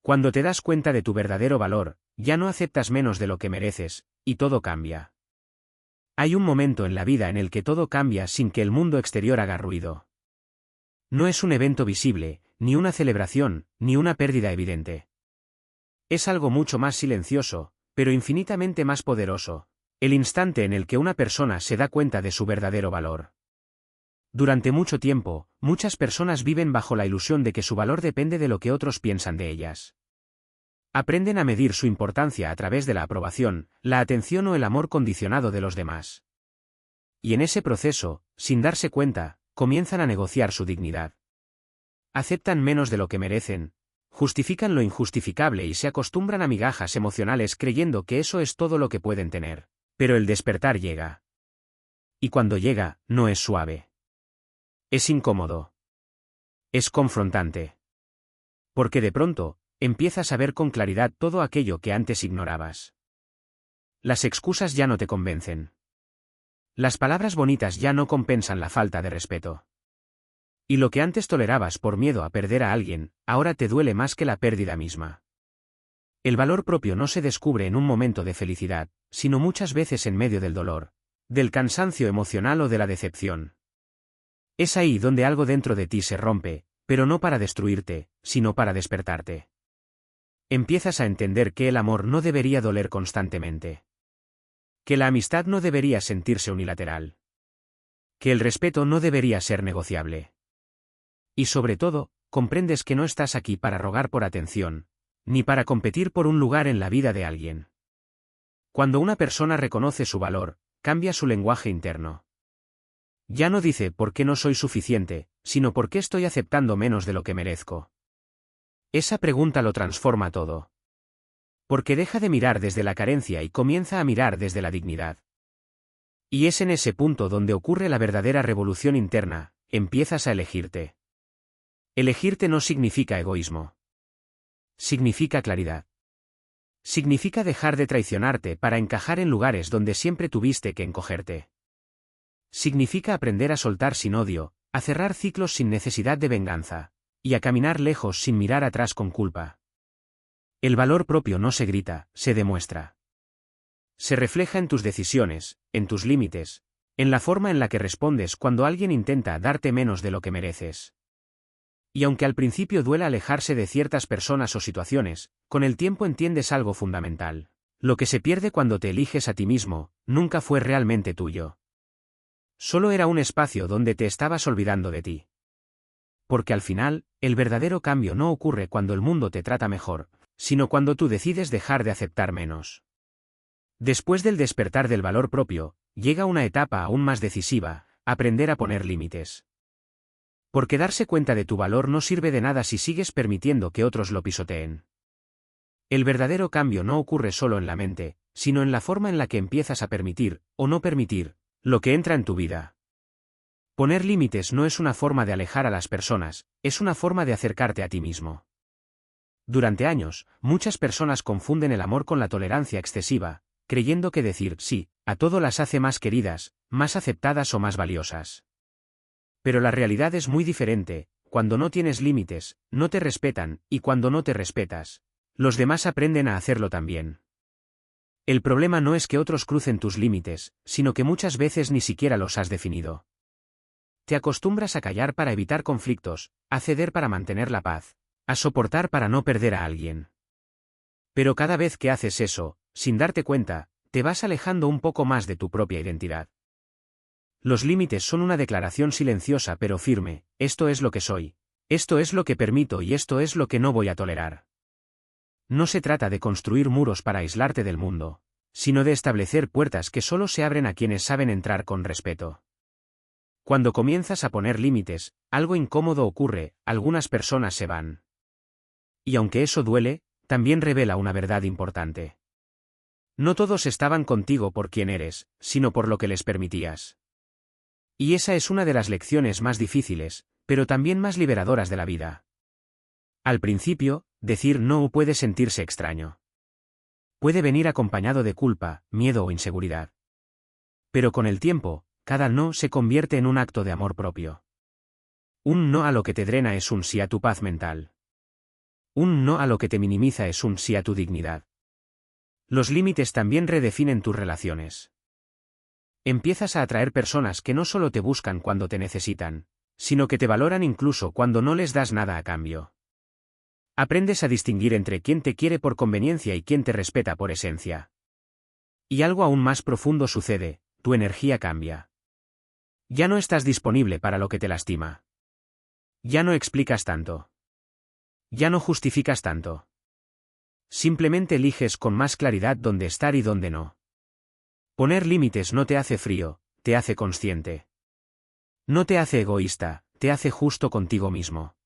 Cuando te das cuenta de tu verdadero valor, ya no aceptas menos de lo que mereces, y todo cambia. Hay un momento en la vida en el que todo cambia sin que el mundo exterior haga ruido. No es un evento visible, ni una celebración, ni una pérdida evidente. Es algo mucho más silencioso, pero infinitamente más poderoso, el instante en el que una persona se da cuenta de su verdadero valor. Durante mucho tiempo, muchas personas viven bajo la ilusión de que su valor depende de lo que otros piensan de ellas. Aprenden a medir su importancia a través de la aprobación, la atención o el amor condicionado de los demás. Y en ese proceso, sin darse cuenta, comienzan a negociar su dignidad. Aceptan menos de lo que merecen, justifican lo injustificable y se acostumbran a migajas emocionales creyendo que eso es todo lo que pueden tener. Pero el despertar llega. Y cuando llega, no es suave. Es incómodo. Es confrontante. Porque de pronto, empiezas a ver con claridad todo aquello que antes ignorabas. Las excusas ya no te convencen. Las palabras bonitas ya no compensan la falta de respeto. Y lo que antes tolerabas por miedo a perder a alguien, ahora te duele más que la pérdida misma. El valor propio no se descubre en un momento de felicidad, sino muchas veces en medio del dolor, del cansancio emocional o de la decepción. Es ahí donde algo dentro de ti se rompe, pero no para destruirte, sino para despertarte. Empiezas a entender que el amor no debería doler constantemente. Que la amistad no debería sentirse unilateral. Que el respeto no debería ser negociable. Y sobre todo, comprendes que no estás aquí para rogar por atención, ni para competir por un lugar en la vida de alguien. Cuando una persona reconoce su valor, cambia su lenguaje interno. Ya no dice ¿por qué no soy suficiente?, sino ¿por qué estoy aceptando menos de lo que merezco? Esa pregunta lo transforma todo. Porque deja de mirar desde la carencia y comienza a mirar desde la dignidad. Y es en ese punto donde ocurre la verdadera revolución interna, empiezas a elegirte. Elegirte no significa egoísmo. Significa claridad. Significa dejar de traicionarte para encajar en lugares donde siempre tuviste que encogerte. Significa aprender a soltar sin odio, a cerrar ciclos sin necesidad de venganza, y a caminar lejos sin mirar atrás con culpa. El valor propio no se grita, se demuestra. Se refleja en tus decisiones, en tus límites, en la forma en la que respondes cuando alguien intenta darte menos de lo que mereces. Y aunque al principio duela alejarse de ciertas personas o situaciones, con el tiempo entiendes algo fundamental. Lo que se pierde cuando te eliges a ti mismo, nunca fue realmente tuyo. Solo era un espacio donde te estabas olvidando de ti. Porque al final, el verdadero cambio no ocurre cuando el mundo te trata mejor, sino cuando tú decides dejar de aceptar menos. Después del despertar del valor propio, llega una etapa aún más decisiva, aprender a poner límites. Porque darse cuenta de tu valor no sirve de nada si sigues permitiendo que otros lo pisoteen. El verdadero cambio no ocurre solo en la mente, sino en la forma en la que empiezas a permitir, o no permitir, lo que entra en tu vida. Poner límites no es una forma de alejar a las personas, es una forma de acercarte a ti mismo. Durante años, muchas personas confunden el amor con la tolerancia excesiva, creyendo que decir sí a todo las hace más queridas, más aceptadas o más valiosas. Pero la realidad es muy diferente. Cuando no tienes límites, no te respetan, y cuando no te respetas, los demás aprenden a hacerlo también. El problema no es que otros crucen tus límites, sino que muchas veces ni siquiera los has definido. Te acostumbras a callar para evitar conflictos, a ceder para mantener la paz, a soportar para no perder a alguien. Pero cada vez que haces eso, sin darte cuenta, te vas alejando un poco más de tu propia identidad. Los límites son una declaración silenciosa pero firme: esto es lo que soy, esto es lo que permito y esto es lo que no voy a tolerar. No se trata de construir muros para aislarte del mundo, sino de establecer puertas que solo se abren a quienes saben entrar con respeto. Cuando comienzas a poner límites, algo incómodo ocurre, algunas personas se van. Y aunque eso duele, también revela una verdad importante. No todos estaban contigo por quien eres, sino por lo que les permitías. Y esa es una de las lecciones más difíciles, pero también más liberadoras de la vida. Al principio, decir no puede sentirse extraño. Puede venir acompañado de culpa, miedo o inseguridad. Pero con el tiempo, cada no se convierte en un acto de amor propio. Un no a lo que te drena es un sí a tu paz mental. Un no a lo que te minimiza es un sí a tu dignidad. Los límites también redefinen tus relaciones. Empiezas a atraer personas que no solo te buscan cuando te necesitan, sino que te valoran incluso cuando no les das nada a cambio. Aprendes a distinguir entre quién te quiere por conveniencia y quién te respeta por esencia. Y algo aún más profundo sucede, tu energía cambia. Ya no estás disponible para lo que te lastima. Ya no explicas tanto. Ya no justificas tanto. Simplemente eliges con más claridad dónde estar y dónde no. Poner límites no te hace frío, te hace consciente. No te hace egoísta, te hace justo contigo mismo.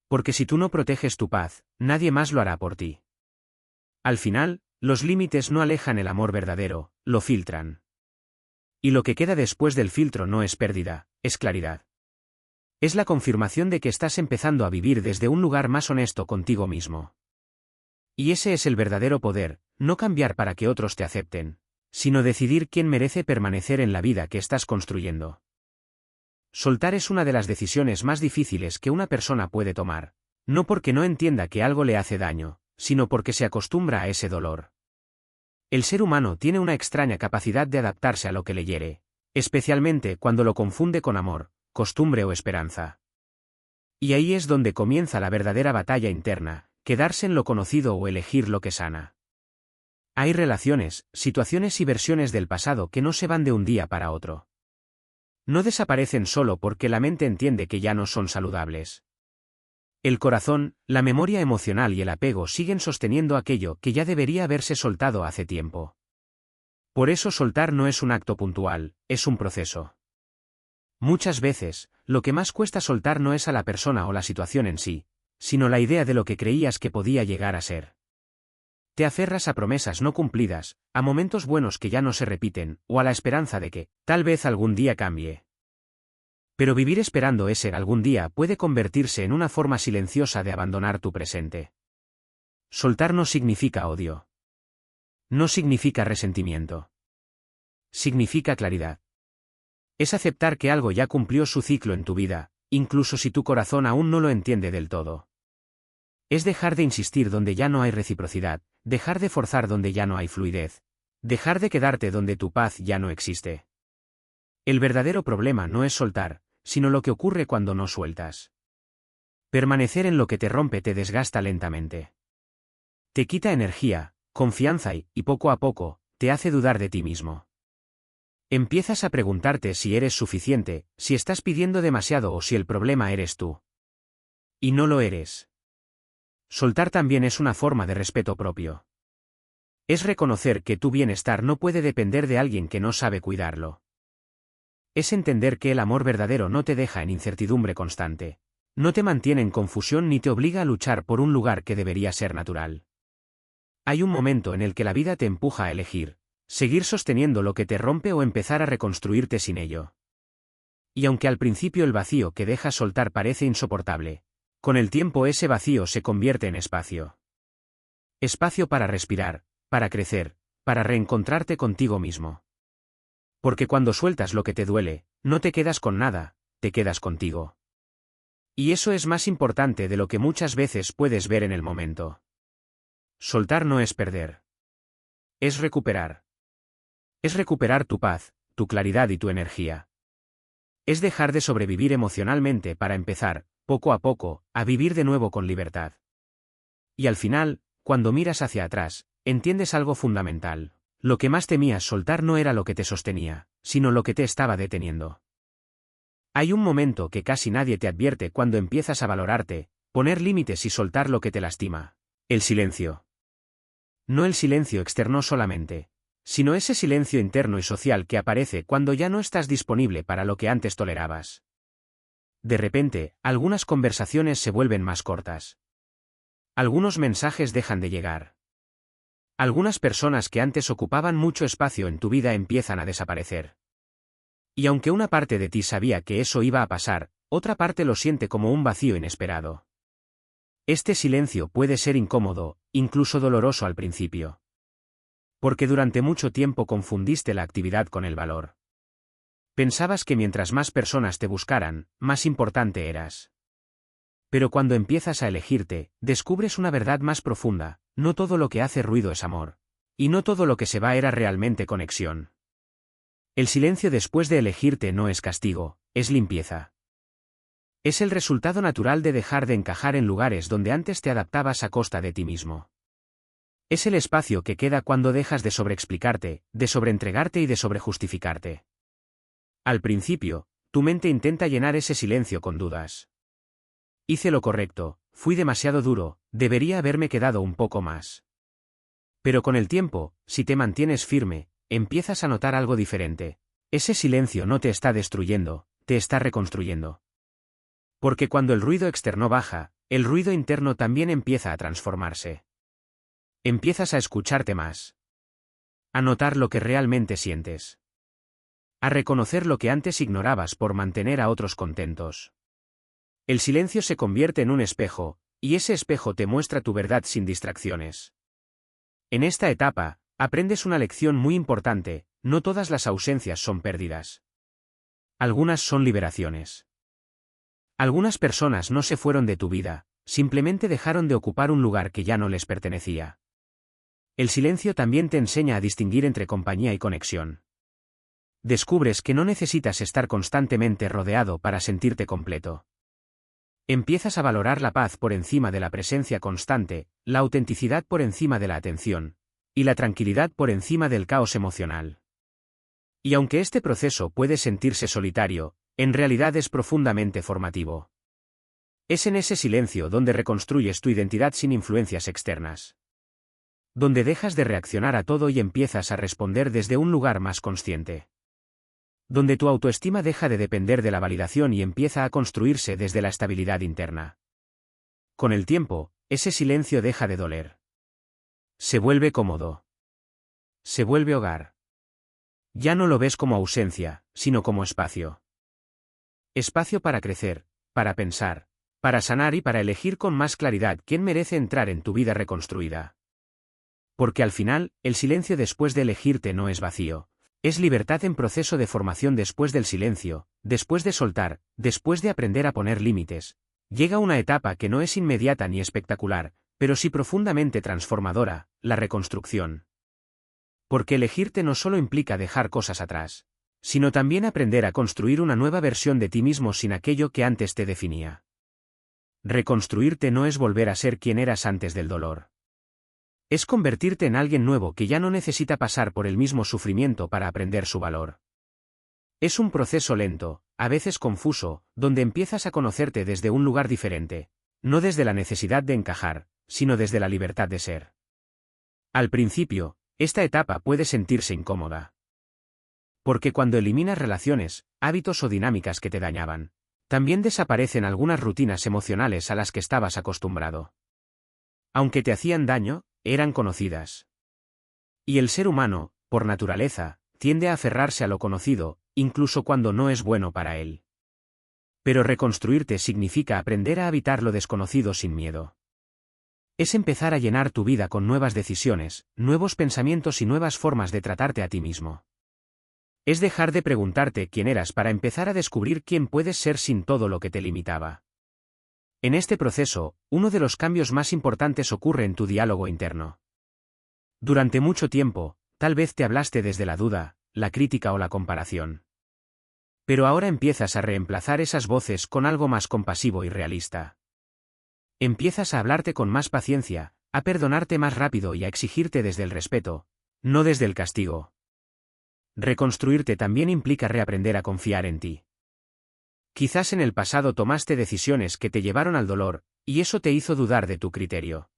Porque si tú no proteges tu paz, nadie más lo hará por ti. Al final, los límites no alejan el amor verdadero, lo filtran. Y lo que queda después del filtro no es pérdida, es claridad. Es la confirmación de que estás empezando a vivir desde un lugar más honesto contigo mismo. Y ese es el verdadero poder, no cambiar para que otros te acepten, sino decidir quién merece permanecer en la vida que estás construyendo. Soltar es una de las decisiones más difíciles que una persona puede tomar, no porque no entienda que algo le hace daño, sino porque se acostumbra a ese dolor. El ser humano tiene una extraña capacidad de adaptarse a lo que le hiere, especialmente cuando lo confunde con amor, costumbre o esperanza. Y ahí es donde comienza la verdadera batalla interna, quedarse en lo conocido o elegir lo que sana. Hay relaciones, situaciones y versiones del pasado que no se van de un día para otro. No desaparecen solo porque la mente entiende que ya no son saludables. El corazón, la memoria emocional y el apego siguen sosteniendo aquello que ya debería haberse soltado hace tiempo. Por eso soltar no es un acto puntual, es un proceso. Muchas veces, lo que más cuesta soltar no es a la persona o la situación en sí, sino la idea de lo que creías que podía llegar a ser. Te aferras a promesas no cumplidas, a momentos buenos que ya no se repiten, o a la esperanza de que, tal vez algún día cambie. Pero vivir esperando ese algún día puede convertirse en una forma silenciosa de abandonar tu presente. Soltar no significa odio. No significa resentimiento. Significa claridad. Es aceptar que algo ya cumplió su ciclo en tu vida, incluso si tu corazón aún no lo entiende del todo. Es dejar de insistir donde ya no hay reciprocidad, dejar de forzar donde ya no hay fluidez, dejar de quedarte donde tu paz ya no existe. El verdadero problema no es soltar, sino lo que ocurre cuando no sueltas. Permanecer en lo que te rompe te desgasta lentamente. Te quita energía, confianza y poco a poco, te hace dudar de ti mismo. Empiezas a preguntarte si eres suficiente, si estás pidiendo demasiado o si el problema eres tú. Y no lo eres. Soltar también es una forma de respeto propio. Es reconocer que tu bienestar no puede depender de alguien que no sabe cuidarlo. Es entender que el amor verdadero no te deja en incertidumbre constante, no te mantiene en confusión ni te obliga a luchar por un lugar que debería ser natural. Hay un momento en el que la vida te empuja a elegir, seguir sosteniendo lo que te rompe o empezar a reconstruirte sin ello. Y aunque al principio el vacío que dejas soltar parece insoportable, con el tiempo ese vacío se convierte en espacio. Espacio para respirar, para crecer, para reencontrarte contigo mismo. Porque cuando sueltas lo que te duele, no te quedas con nada, te quedas contigo. Y eso es más importante de lo que muchas veces puedes ver en el momento. Soltar no es perder. Es recuperar. Es recuperar tu paz, tu claridad y tu energía. Es dejar de sobrevivir emocionalmente para empezar, poco a poco, a vivir de nuevo con libertad. Y al final, cuando miras hacia atrás, entiendes algo fundamental. Lo que más temías soltar no era lo que te sostenía, sino lo que te estaba deteniendo. Hay un momento que casi nadie te advierte cuando empiezas a valorarte, poner límites y soltar lo que te lastima. El silencio. No el silencio externo solamente, sino ese silencio interno y social que aparece cuando ya no estás disponible para lo que antes tolerabas. De repente, algunas conversaciones se vuelven más cortas. Algunos mensajes dejan de llegar. Algunas personas que antes ocupaban mucho espacio en tu vida empiezan a desaparecer. Y aunque una parte de ti sabía que eso iba a pasar, otra parte lo siente como un vacío inesperado. Este silencio puede ser incómodo, incluso doloroso al principio. Porque durante mucho tiempo confundiste la actividad con el valor. Pensabas que mientras más personas te buscaran, más importante eras. Pero cuando empiezas a elegirte, descubres una verdad más profunda: no todo lo que hace ruido es amor. Y no todo lo que se va era realmente conexión. El silencio después de elegirte no es castigo, es limpieza. Es el resultado natural de dejar de encajar en lugares donde antes te adaptabas a costa de ti mismo. Es el espacio que queda cuando dejas de sobreexplicarte, de sobreentregarte y de sobrejustificarte. Al principio, tu mente intenta llenar ese silencio con dudas. Hice lo correcto, fui demasiado duro, debería haberme quedado un poco más. Pero con el tiempo, si te mantienes firme, empiezas a notar algo diferente. Ese silencio no te está destruyendo, te está reconstruyendo. Porque cuando el ruido externo baja, el ruido interno también empieza a transformarse. Empiezas a escucharte más. A notar lo que realmente sientes. A reconocer lo que antes ignorabas por mantener a otros contentos. El silencio se convierte en un espejo, y ese espejo te muestra tu verdad sin distracciones. En esta etapa, aprendes una lección muy importante: no todas las ausencias son pérdidas. Algunas son liberaciones. Algunas personas no se fueron de tu vida, simplemente dejaron de ocupar un lugar que ya no les pertenecía. El silencio también te enseña a distinguir entre compañía y conexión. Descubres que no necesitas estar constantemente rodeado para sentirte completo. Empiezas a valorar la paz por encima de la presencia constante, la autenticidad por encima de la atención, y la tranquilidad por encima del caos emocional. Y aunque este proceso puede sentirse solitario, en realidad es profundamente formativo. Es en ese silencio donde reconstruyes tu identidad sin influencias externas. Donde dejas de reaccionar a todo y empiezas a responder desde un lugar más consciente. Donde tu autoestima deja de depender de la validación y empieza a construirse desde la estabilidad interna. Con el tiempo, ese silencio deja de doler. Se vuelve cómodo. Se vuelve hogar. Ya no lo ves como ausencia, sino como espacio. Espacio para crecer, para pensar, para sanar y para elegir con más claridad quién merece entrar en tu vida reconstruida. Porque al final, el silencio después de elegirte no es vacío. Es libertad en proceso de formación después del silencio, después de soltar, después de aprender a poner límites. Llega una etapa que no es inmediata ni espectacular, pero sí profundamente transformadora: la reconstrucción. Porque elegirte no solo implica dejar cosas atrás, sino también aprender a construir una nueva versión de ti mismo sin aquello que antes te definía. Reconstruirte no es volver a ser quien eras antes del dolor. Es convertirte en alguien nuevo que ya no necesita pasar por el mismo sufrimiento para aprender su valor. Es un proceso lento, a veces confuso, donde empiezas a conocerte desde un lugar diferente, no desde la necesidad de encajar, sino desde la libertad de ser. Al principio, esta etapa puede sentirse incómoda. Porque cuando eliminas relaciones, hábitos o dinámicas que te dañaban, también desaparecen algunas rutinas emocionales a las que estabas acostumbrado. Aunque te hacían daño, eran conocidas. Y el ser humano, por naturaleza, tiende a aferrarse a lo conocido, incluso cuando no es bueno para él. Pero reconstruirte significa aprender a habitar lo desconocido sin miedo. Es empezar a llenar tu vida con nuevas decisiones, nuevos pensamientos y nuevas formas de tratarte a ti mismo. Es dejar de preguntarte quién eras para empezar a descubrir quién puedes ser sin todo lo que te limitaba. En este proceso, uno de los cambios más importantes ocurre en tu diálogo interno. Durante mucho tiempo, tal vez te hablaste desde la duda, la crítica o la comparación. Pero ahora empiezas a reemplazar esas voces con algo más compasivo y realista. Empiezas a hablarte con más paciencia, a perdonarte más rápido y a exigirte desde el respeto, no desde el castigo. Reconstruirte también implica reaprender a confiar en ti. Quizás en el pasado tomaste decisiones que te llevaron al dolor, y eso te hizo dudar de tu criterio.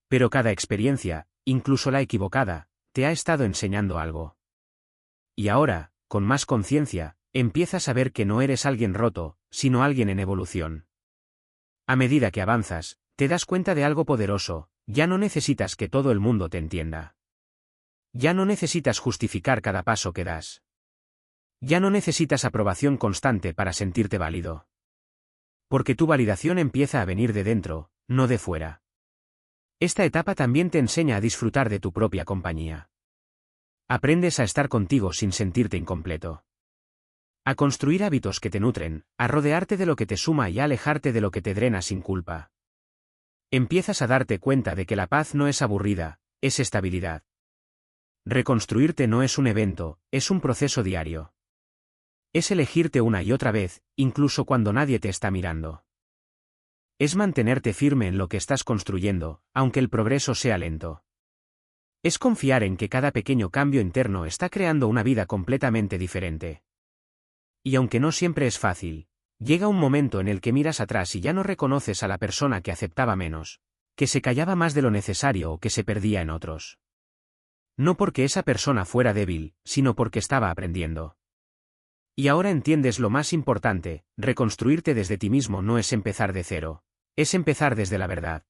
Pero cada experiencia, incluso la equivocada, te ha estado enseñando algo. Y ahora, con más conciencia, empiezas a ver que no eres alguien roto, sino alguien en evolución. A medida que avanzas, te das cuenta de algo poderoso: ya no necesitas que todo el mundo te entienda. Ya no necesitas justificar cada paso que das. Ya no necesitas aprobación constante para sentirte válido. Porque tu validación empieza a venir de dentro, no de fuera. Esta etapa también te enseña a disfrutar de tu propia compañía. Aprendes a estar contigo sin sentirte incompleto. A construir hábitos que te nutren, a rodearte de lo que te suma y a alejarte de lo que te drena sin culpa. Empiezas a darte cuenta de que la paz no es aburrida, es estabilidad. Reconstruirte no es un evento, es un proceso diario. Es elegirte una y otra vez, incluso cuando nadie te está mirando. Es mantenerte firme en lo que estás construyendo, aunque el progreso sea lento. Es confiar en que cada pequeño cambio interno está creando una vida completamente diferente. Y aunque no siempre es fácil, llega un momento en el que miras atrás y ya no reconoces a la persona que aceptaba menos, que se callaba más de lo necesario o que se perdía en otros. No porque esa persona fuera débil, sino porque estaba aprendiendo. Y ahora entiendes lo más importante: reconstruirte desde ti mismo no es empezar de cero, es empezar desde la verdad.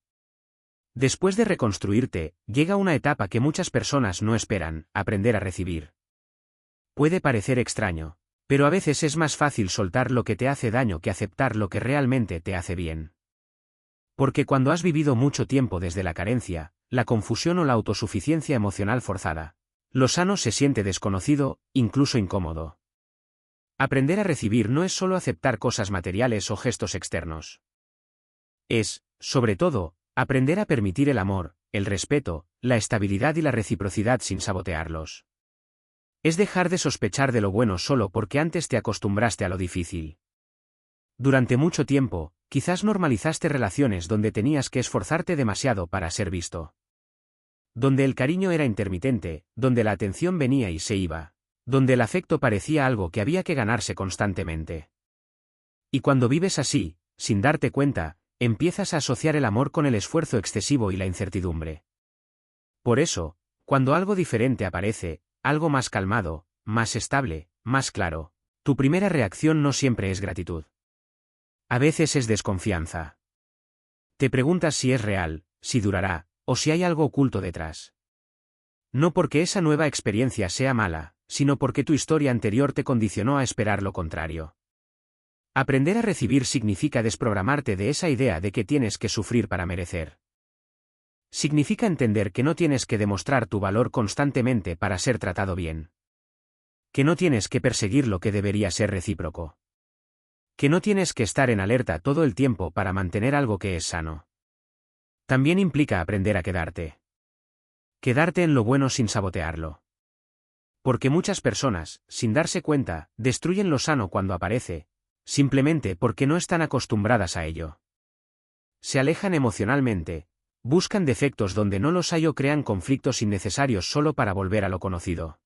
Después de reconstruirte, llega una etapa que muchas personas no esperan: aprender a recibir. Puede parecer extraño, pero a veces es más fácil soltar lo que te hace daño que aceptar lo que realmente te hace bien. Porque cuando has vivido mucho tiempo desde la carencia, la confusión o la autosuficiencia emocional forzada, lo sano se siente desconocido, incluso incómodo. Aprender a recibir no es solo aceptar cosas materiales o gestos externos. Es, sobre todo, aprender a permitir el amor, el respeto, la estabilidad y la reciprocidad sin sabotearlos. Es dejar de sospechar de lo bueno solo porque antes te acostumbraste a lo difícil. Durante mucho tiempo, quizás normalizaste relaciones donde tenías que esforzarte demasiado para ser visto. Donde el cariño era intermitente, donde la atención venía y se iba, donde el afecto parecía algo que había que ganarse constantemente. Y cuando vives así, sin darte cuenta, empiezas a asociar el amor con el esfuerzo excesivo y la incertidumbre. Por eso, cuando algo diferente aparece, algo más calmado, más estable, más claro, tu primera reacción no siempre es gratitud. A veces es desconfianza. Te preguntas si es real, si durará, o si hay algo oculto detrás. No porque esa nueva experiencia sea mala, sino porque tu historia anterior te condicionó a esperar lo contrario. Aprender a recibir significa desprogramarte de esa idea de que tienes que sufrir para merecer. Significa entender que no tienes que demostrar tu valor constantemente para ser tratado bien. Que no tienes que perseguir lo que debería ser recíproco. Que no tienes que estar en alerta todo el tiempo para mantener algo que es sano. También implica aprender a quedarte. Quedarte en lo bueno sin sabotearlo. Porque muchas personas, sin darse cuenta, destruyen lo sano cuando aparece, simplemente porque no están acostumbradas a ello. Se alejan emocionalmente, buscan defectos donde no los hay o crean conflictos innecesarios solo para volver a lo conocido.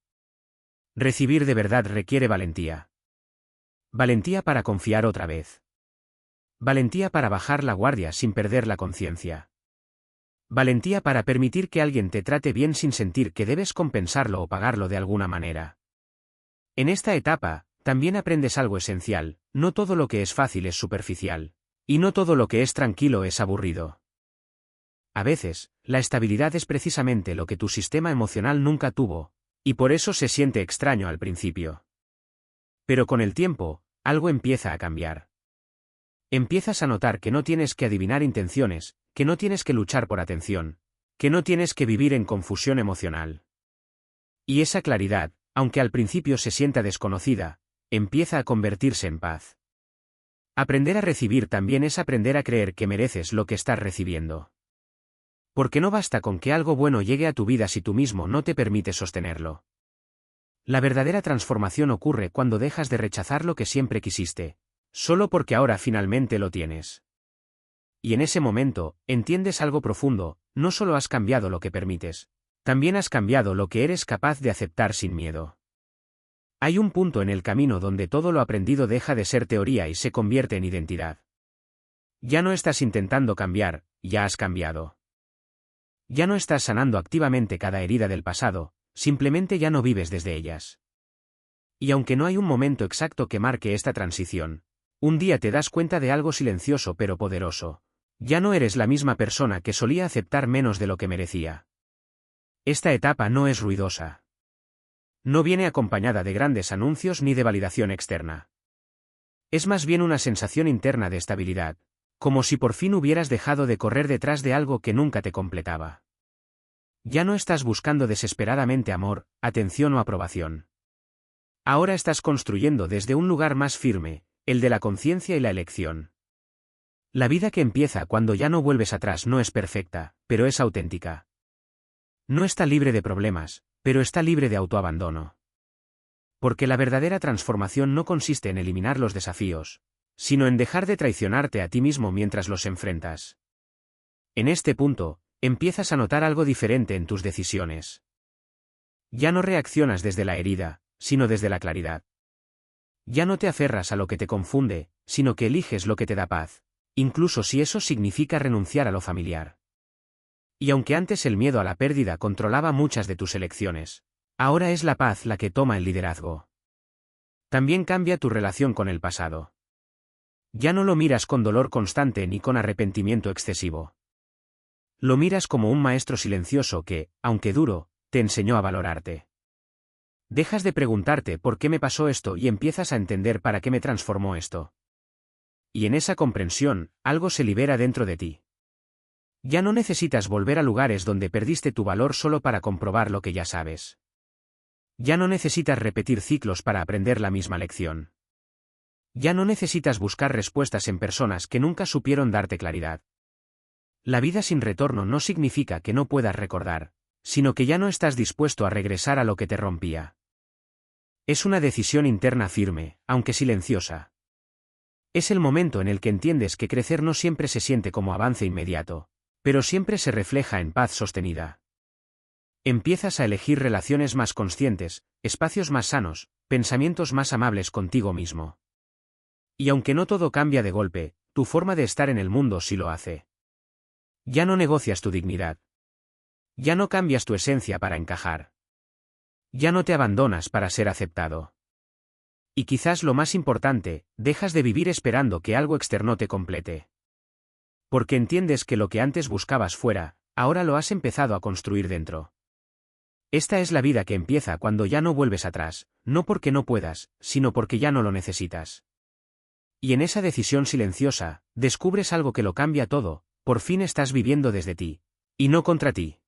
Recibir de verdad requiere valentía. Valentía para confiar otra vez. Valentía para bajar la guardia sin perder la conciencia. Valentía para permitir que alguien te trate bien sin sentir que debes compensarlo o pagarlo de alguna manera. En esta etapa, también aprendes algo esencial: no todo lo que es fácil es superficial. Y no todo lo que es tranquilo es aburrido. A veces, la estabilidad es precisamente lo que tu sistema emocional nunca tuvo, y por eso se siente extraño al principio. Pero con el tiempo, algo empieza a cambiar. Empiezas a notar que no tienes que adivinar intenciones, que no tienes que luchar por atención, que no tienes que vivir en confusión emocional. Y esa claridad, aunque al principio se sienta desconocida, empieza a convertirse en paz. Aprender a recibir también es aprender a creer que mereces lo que estás recibiendo. Porque no basta con que algo bueno llegue a tu vida si tú mismo no te permites sostenerlo. La verdadera transformación ocurre cuando dejas de rechazar lo que siempre quisiste, solo porque ahora finalmente lo tienes. Y en ese momento, entiendes algo profundo: no solo has cambiado lo que permites, también has cambiado lo que eres capaz de aceptar sin miedo. Hay un punto en el camino donde todo lo aprendido deja de ser teoría y se convierte en identidad. Ya no estás intentando cambiar, ya has cambiado. Ya no estás sanando activamente cada herida del pasado, simplemente ya no vives desde ellas. Y aunque no hay un momento exacto que marque esta transición, un día te das cuenta de algo silencioso pero poderoso: ya no eres la misma persona que solía aceptar menos de lo que merecía. Esta etapa no es ruidosa. No viene acompañada de grandes anuncios ni de validación externa. Es más bien una sensación interna de estabilidad, como si por fin hubieras dejado de correr detrás de algo que nunca te completaba. Ya no estás buscando desesperadamente amor, atención o aprobación. Ahora estás construyendo desde un lugar más firme, el de la conciencia y la elección. La vida que empieza cuando ya no vuelves atrás no es perfecta, pero es auténtica. No está libre de problemas, pero está libre de autoabandono. Porque la verdadera transformación no consiste en eliminar los desafíos, sino en dejar de traicionarte a ti mismo mientras los enfrentas. En este punto, empiezas a notar algo diferente en tus decisiones. Ya no reaccionas desde la herida, sino desde la claridad. Ya no te aferras a lo que te confunde, sino que eliges lo que te da paz, incluso si eso significa renunciar a lo familiar. Y aunque antes el miedo a la pérdida controlaba muchas de tus elecciones, ahora es la paz la que toma el liderazgo. También cambia tu relación con el pasado. Ya no lo miras con dolor constante ni con arrepentimiento excesivo. Lo miras como un maestro silencioso que, aunque duro, te enseñó a valorarte. Dejas de preguntarte por qué me pasó esto y empiezas a entender para qué me transformó esto. Y en esa comprensión, algo se libera dentro de ti. Ya no necesitas volver a lugares donde perdiste tu valor solo para comprobar lo que ya sabes. Ya no necesitas repetir ciclos para aprender la misma lección. Ya no necesitas buscar respuestas en personas que nunca supieron darte claridad. La vida sin retorno no significa que no puedas recordar, sino que ya no estás dispuesto a regresar a lo que te rompía. Es una decisión interna firme, aunque silenciosa. Es el momento en el que entiendes que crecer no siempre se siente como avance inmediato, pero siempre se refleja en paz sostenida. Empiezas a elegir relaciones más conscientes, espacios más sanos, pensamientos más amables contigo mismo. Y aunque no todo cambia de golpe, tu forma de estar en el mundo sí lo hace. Ya no negocias tu dignidad. Ya no cambias tu esencia para encajar. Ya no te abandonas para ser aceptado. Y quizás lo más importante, dejas de vivir esperando que algo externo te complete. Porque entiendes que lo que antes buscabas fuera, ahora lo has empezado a construir dentro. Esta es la vida que empieza cuando ya no vuelves atrás, no porque no puedas, sino porque ya no lo necesitas. Y en esa decisión silenciosa, descubres algo que lo cambia todo, por fin estás viviendo desde ti, y no contra ti.